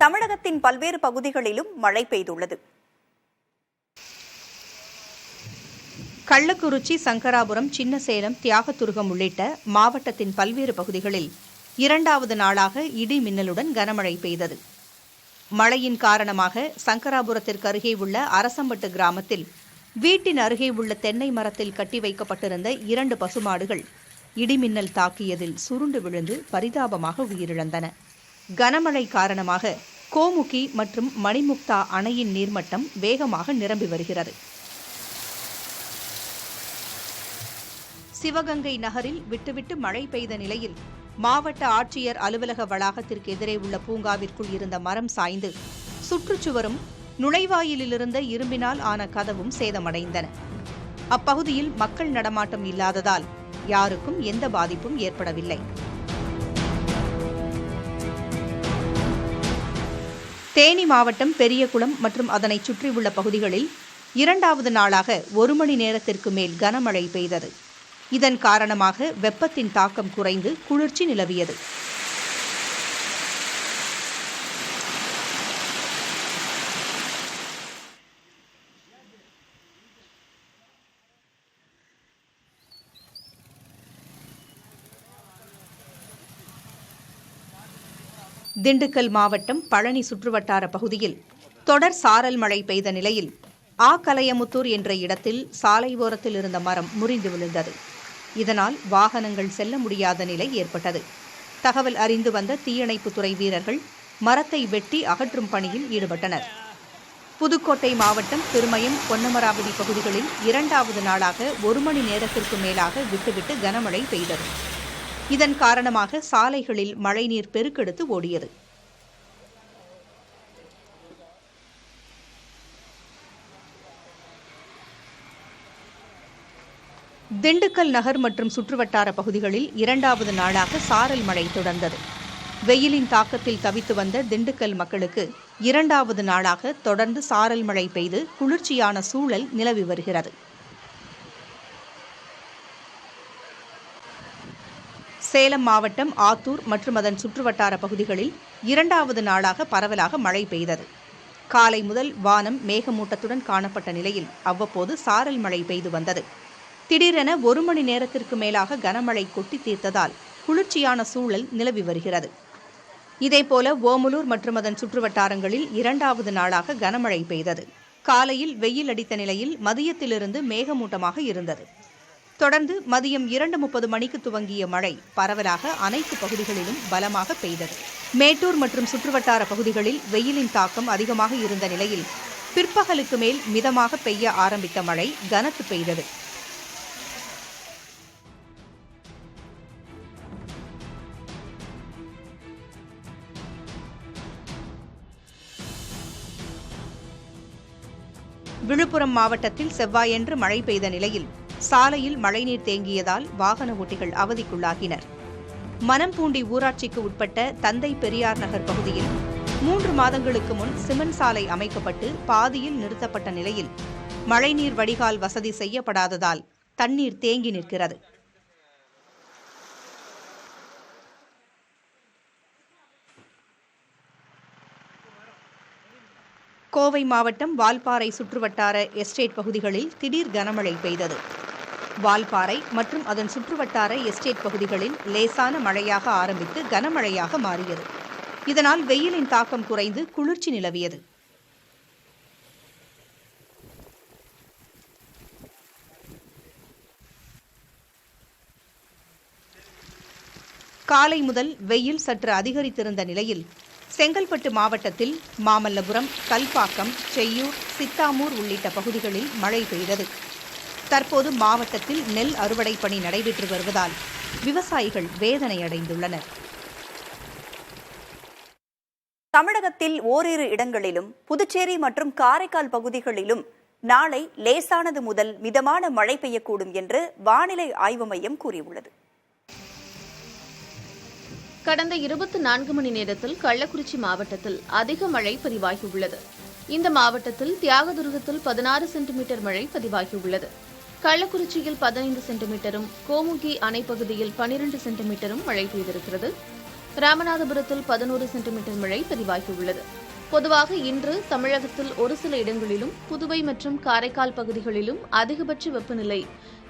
தமிழகத்தின் பல்வேறு பகுதிகளிலும் மழை பெய்துள்ளது. கள்ளக்குறிச்சி, சங்கராபுரம், சின்னசேலம், தியாகதுருகம் உள்ளிட்ட மாவட்டத்தின் பல்வேறு பகுதிகளில் இரண்டாவது நாளாக இடி மின்னலுடன் கனமழை பெய்தது. மழையின் காரணமாக சங்கராபுரத்திற்கு அருகே உள்ள அரசம்பட்டு கிராமத்தில் வீட்டின் அருகே உள்ள தென்னை மரத்தில் கட்டி வைக்கப்பட்டிருந்த 2 பசுமாடுகள் இடிமின்னல் தாக்கியதில் சுருண்டு விழுந்து பரிதாபமாக உயிரிழந்தன. கனமழை காரணமாக கோமுகி மற்றும் மணிமுக்தா அணையின் நீர்மட்டம் வேகமாக நிரம்பி வருகிறது. சிவகங்கை நகரில் விட்டுவிட்டு மழை பெய்த நிலையில் மாவட்ட ஆட்சியர் அலுவலக வளாகத்திற்கு எதிரே உள்ள பூங்காவிற்குள் இருந்த மரம் சாய்ந்து சுற்றுச்சுவரும் நுழைவாயிலிருந்த இரும்பினால் ஆன கதவும் சேதமடைந்தன. அப்பகுதியில் மக்கள் நடமாட்டம் இல்லாததால் யாருக்கும் எந்த பாதிப்பும் ஏற்படவில்லை. தேனி மாவட்டம் பெரியகுளம் மற்றும் அதனை சுற்றியுள்ள பகுதிகளில் இரண்டாவது நாளாக 1 மணி நேரத்திற்கு மேல் கனமழை பெய்தது. இதன் காரணமாக வெப்பத்தின் தாக்கம் குறைந்து குளிர்ச்சி நிலவியது. திண்டுக்கல் மாவட்டம் பழனி சுற்றுவட்டார பகுதியில் தொடர் சாரல் மழை பெய்த நிலையில் ஆக்கலையமுத்தூர் என்ற இடத்தில் சாலை ஓரத்தில் இருந்த மரம் முறிந்து விழுந்தது. இதனால் வாகனங்கள் செல்ல முடியாத நிலை ஏற்பட்டது. தகவல் அறிந்து வந்த தீயணைப்புத்துறை வீரர்கள் மரத்தை வெட்டி அகற்றும் பணியில் ஈடுபட்டனர். புதுக்கோட்டை மாவட்டம் திருமயம், பொன்னமராவதி பகுதிகளில் இரண்டாவது நாளாக 1 மணி நேரத்திற்கு மேலாக விட்டுவிட்டு கனமழை பெய்தது. இதன் காரணமாக சாலைகளில் மழைநீர் பெருக்கெடுத்து ஓடியது. திண்டுக்கல் நகர் மற்றும் சுற்றுவட்டார பகுதிகளில் இரண்டாவது நாளாக சாரல் மழை தொடர்ந்தது. வெயிலின் தாக்கத்தில் தவித்து வந்த திண்டுக்கல் மக்களுக்கு இரண்டாவது நாளாக தொடர்ந்து சாரல் மழை பெய்து குளிர்ச்சியான சூழல் நிலவி வருகிறது. சேலம் மாவட்டம் ஆத்தூர் மற்றும் அதன் சுற்றுவட்டார பகுதிகளில் இரண்டாவது நாளாக பரவலாக மழை பெய்தது. காலை முதல் வானம் மேகமூட்டத்துடன் காணப்பட்ட நிலையில் அவ்வப்போது சாரல் மழை பெய்து வந்தது. திடீரென 1 மணி நேரத்திற்கு மேலாக கனமழை கொட்டி தீர்த்ததால் குளிர்ச்சியான சூழல் நிலவி வருகிறது. இதேபோல ஓமலூர் மற்றும் அதன் சுற்றுவட்டாரங்களில் இரண்டாவது நாளாக கனமழை பெய்தது. காலையில் வெயில் அடித்த நிலையில் மதியத்திலிருந்து மேகமூட்டமாக இருந்தது. தொடர்ந்து மதியம் 2:30 மணிக்கு துவங்கிய மழை பரவலாக அனைத்து பகுதிகளிலும் பலமாக பெய்தது. மேட்டூர் மற்றும் சுற்றுவட்டார பகுதிகளில் வெயிலின் தாக்கம் அதிகமாக இருந்த நிலையில் பிற்பகலுக்கு மேல் மிதமாக பெய்ய ஆரம்பித்த மழை கனத்து பெய்தது. விழுப்புரம் மாவட்டத்தில் செவ்வாயன்று மழை பெய்த நிலையில் சாலையில் மழைநீர் தேங்கியதால் வாகன ஓட்டிகள் அவதிக்குள்ளாகினர். மனம்பூண்டி ஊராட்சிக்கு உட்பட்ட தந்தை பெரியார் நகர் பகுதியில் 3 மாதங்களுக்கு முன் சிமெண்ட் சாலை அமைக்கப்பட்டு பாதியில் நிறுத்தப்பட்ட நிலையில் மழைநீர் வடிகால் வசதி செய்யப்படாததால் தண்ணீர் தேங்கி நிற்கிறது. கோவை மாவட்டம் வால்பாறை சுற்றுவட்டார எஸ்டேட் பகுதிகளில் திடீர் கனமழை பெய்தது. வால்பாறை மற்றும் அதன் சுற்றுவட்டார எஸ்டேட் பகுதிகளில் லேசான மழையாக ஆரம்பித்து கனமழையாக மாறியது. இதனால் வெயிலின் தாக்கம் குறைந்து குளிர்ச்சி நிலவியது. காலை முதல் வெயில் சற்று அதிகரித்திருந்த நிலையில் செங்கல்பட்டு மாவட்டத்தில் மாமல்லபுரம், கல்பாக்கம், செய்யூர், சித்தாமூர் உள்ளிட்ட பகுதிகளில் மழை பெய்தது. தற்போது மாவட்டத்தில் நெல் அறுவடை பணி நடைபெற்று வருவதால் விவசாயிகள் வேதனை அடைந்துள்ளனர். தமிழகத்தில் ஓரிரு இடங்களிலும் புதுச்சேரி மற்றும் காரைக்கால் பகுதிகளிலும் நாளை லேசானது முதல் மிதமான மழை பெய்யக்கூடும் என்று வானிலை ஆய்வு மையம் கூறியுள்ளது. கடந்த 24 மணி நேரத்தில் கள்ளக்குறிச்சி மாவட்டத்தில் அதிக மழை பதிவாகியுள்ளது. இந்த மாவட்டத்தில் தியாகதுருகத்தில் 16 சென்டிமீட்டர் மழை பதிவாகியுள்ளது. கள்ளக்குறிச்சியில் 15 சென்டிமீட்டரும், கோமுகி அணை பகுதியில் 12 சென்டிமீட்டரும் மழை பெய்திருக்கிறது. ராமநாதபுரத்தில் 11 சென்டிமீட்டர் மழை பதிவாகியுள்ளது. பொதுவாக இன்று தமிழகத்தில் ஒரு சில இடங்களிலும் புதுவை மற்றும் காரைக்கால் பகுதிகளிலும் அதிகபட்ச வெப்பநிலை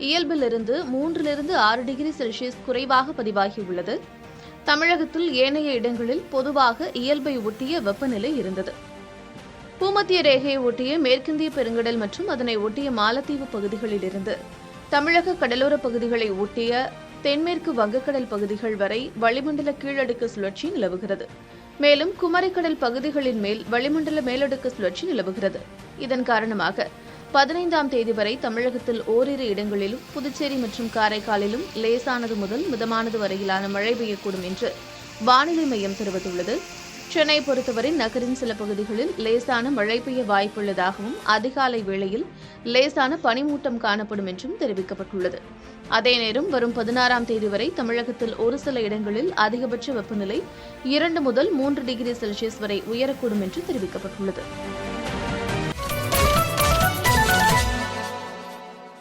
இயல்பிலிருந்து 3 to 6 டிகிரி செல்சியஸ் குறைவாக பதிவாகியுள்ளது. தமிழகத்தில் ஏனைய இடங்களில் பொதுவாக இயல்பை ஒட்டிய வெப்பநிலை இருந்தது. பூமத்திய ரேகையை ஒட்டிய மேற்கிந்திய பெருங்கடல் மற்றும் அதனை ஒட்டிய மாலத்தீவு பகுதிகளிலிருந்து தமிழக கடலோர பகுதிகளை ஒட்டிய தென்மேற்கு வங்கக்கடல் பகுதிகள் வரை வளிமண்டல கீழடுக்கு சுழற்சி நிலவுகிறது. மேலும் குமரிக்கடல் பகுதிகளின் மேல் வளிமண்டல மேலடுக்கு சுழற்சி நிலவுகிறது. இதன் காரணமாக 15ஆம் தேதி வரை தமிழகத்தில் ஓரிரு இடங்களிலும் புதுச்சேரி மற்றும் காரைக்காலிலும் லேசானது முதல் மிதமானது வரையிலான மழை பெய்யக்கூடும் என்று வானிலை மையம் தெரிவித்துள்ளது. சென்னை பொறுத்தவரை நகரின் சில பகுதிகளில் லேசான மழை பெய்ய வாய்ப்புள்ளதாகவும் அதிகாலை வேளையில் லேசான பனிமூட்டம் காணப்படும் என்றும் தெரிவிக்கப்பட்டுள்ளது. அதே நேரம் வரும் 16ஆம் தேதி வரை தமிழகத்தில் ஒரு சில இடங்களில் அதிகபட்ச வெப்பநிலை 2 முதல் 3 டிகிரி செல்சியஸ் வரை உயரக்கூடும் என்று தெரிவிக்கப்பட்டுள்ளது.